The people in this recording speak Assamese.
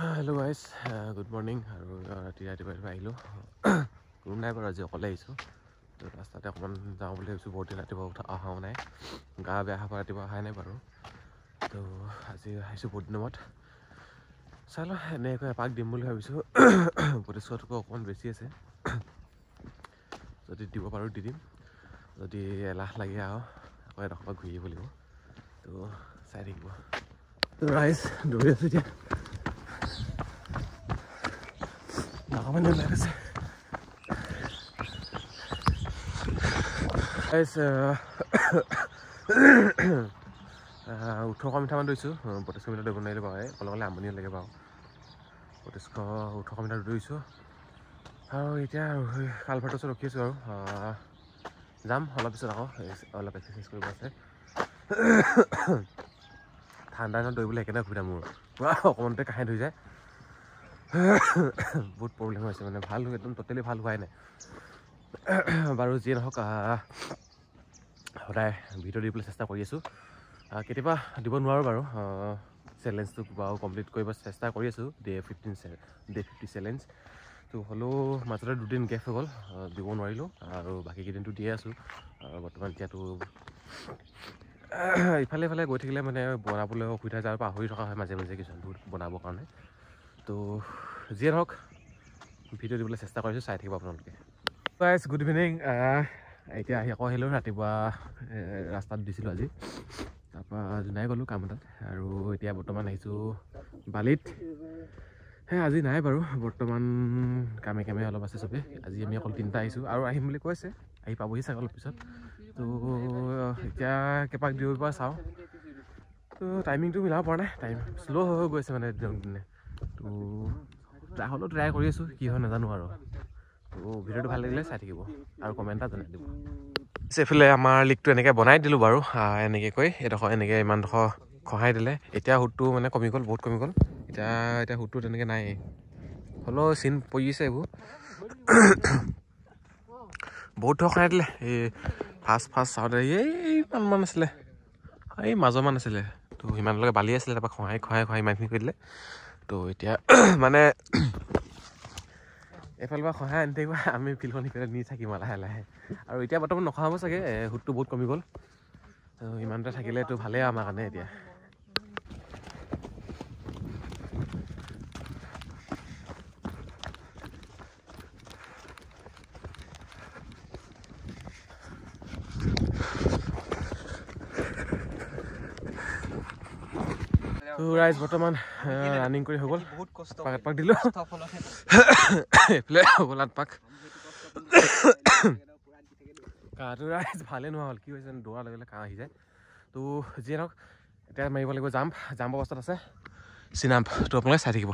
Hello guys, good morning. ৰাতিপুৱা আহিলোঁ কোনো নাই বাৰু আজি অকলে আহিছোঁ তো ৰাস্তাতে অকণমান যাওঁ বুলি ভাবিছোঁ বহুত দিন ৰাতিপুৱা অহাও নাই গা বেয়া হোৱাৰ ৰাতিপুৱা অহাই নাই বাৰু তো আজি আহিছোঁ বহুত দিনৰ মূৰত চাই লওঁ এনেকৈ এপাক দিম বুলি ভাবিছোঁ প্ৰতিশোধটো অকণমান বেছি আছে যদি দিব পাৰোঁ দি দিম যদি এলাহ লাগে আকৌ এডোখৰ ঘূৰি আহিব লাগিব তো চাই থাকিব তো ৰাইজ দৌৰি আছোঁ এতিয়া মানে লাগিছে গাইজ 1800 মিটাৰমান দৌৰিছোঁ 25 মিটাৰ দৌৰিব নোৱাৰিলোঁ বাৰু অকলে আমনিও লাগে বাৰু 1800 মিটাৰ দৌৰিছোঁ আৰু এতিয়া কালভাৰ্টৰ ওচৰত ৰখি আছোঁ আৰু যাম অলপ পিছত আকৌ অলপ এক্সাৰচাইজ কৰিব আছে ঠাণ্ডা দিনত দৌৰিবলৈ একেবাৰে অসুবিধা মোৰ পূৰা অকণমানতে কাহে ধৰি যায় বহুত প্ৰব্লেম হৈছে মানে ভাল একদম টোটেলি ভাল হোৱাই নাই বাৰু যিয়ে নহওক সদায় ভিডিঅ' দিবলৈ চেষ্টা কৰি আছোঁ কেতিয়াবা দিব নোৱাৰোঁ বাৰু চেলেঞ্জটো বাৰু কমপ্লিট কৰিব চেষ্টা কৰি আছোঁ ডে 50 চেলেঞ্জ তো হ'লেও মাজতে দুদিন গেপ হৈ গ'ল দিব নোৱাৰিলোঁ আৰু বাকীকেইদিনটো দিয়ে আছোঁ আৰু বৰ্তমান এতিয়াতো ইফালে ইফালে গৈ থাকিলে মানে বনাবলৈ অসুবিধা যায় আৰু পাহৰি থকা হয় মাজে মাজে কিছুমান বনাবৰ কাৰণে তো যিয়ে নহওক ভিডিঅ' দিবলৈ চেষ্টা কৰিছোঁ চাই থাকিব আপোনালোকে গাইজ গুড ইভিনিং এতিয়া আকৌ আহিলোঁ ৰাতিপুৱা ৰাস্তাত দিছিলোঁ আজি তাৰপৰা জোনাই গ'লোঁ কাম এটাত আৰু এতিয়া বৰ্তমান আহিছোঁ বালিত আজি নাই বাৰু বৰ্তমান কামে কামে অলপ আছে চবেই আজি আমি অকল 3টা আহিছোঁ আৰু আহিম বুলি কৈছে আহি পাবহি চাগে অলপ পিছত তো এতিয়া কেপাক দিব পৰা চাওঁ তো টাইমিংটো মিলাব পৰা নাই টাইম শ্ল' হৈ গৈছে মানে দিনক দিনে তো হ'লেও ট্ৰাই কৰি আছোঁ কি হয় নাজানো আৰু তো ভিডিঅ'টো ভাল লাগিলে চাই থাকিব আৰু কমেণ্ট এটা জনাই দিব এইফালে আমাৰ লিকটো এনেকৈ বনাই দিলোঁ বাৰু এনেকৈ কৈ এইডোখৰ এনেকৈ ইমানডোখৰ খহাই দিলে এতিয়া সুতটো মানে কমি গ'ল বহুত কমি গ'ল এতিয়া সুতটো তেনেকৈ নাই হ'লেও চিন পৰিছে এইবোৰ বহুত ধৰ খহাই দিলে এই ফাৰ্ষ্ট চাওঁতে ইমানমান আছিলে এই মাজৰমান আছিলে তো সিমানলৈকে বালি আছিলে তাৰপৰা খহাই ইমানখিনি কৰি দিলে তো এতিয়া মানে এইফালৰ পৰা খহাই আনি থাকিব আমি ফিল্ডখন সিফালে নি থাকিম লাহে লাহে আৰু এতিয়া বৰ্তমান নখহাব চাগে সুতটো বহুত কমি গ'ল ইমানটা থাকিলেতো ভালেই আমাৰ কাৰণে এতিয়া ৰাইজ বৰ্তমান ৰানিং কৰি হৈ গ'ল পাক দিলোঁ এইফালে হৈ গ'ল 8 পাক কাহটো ৰাইজ ভালেই নোহোৱা হ'ল কি হৈছে দৌৰাৰ লগে লগে কাহ আহি যায় তো যিয়ে নহওক এতিয়া মাৰিব লাগিব জাম্প অৱস্থাত আছে চিনাম্প তো আপোনালোকে চাই থাকিব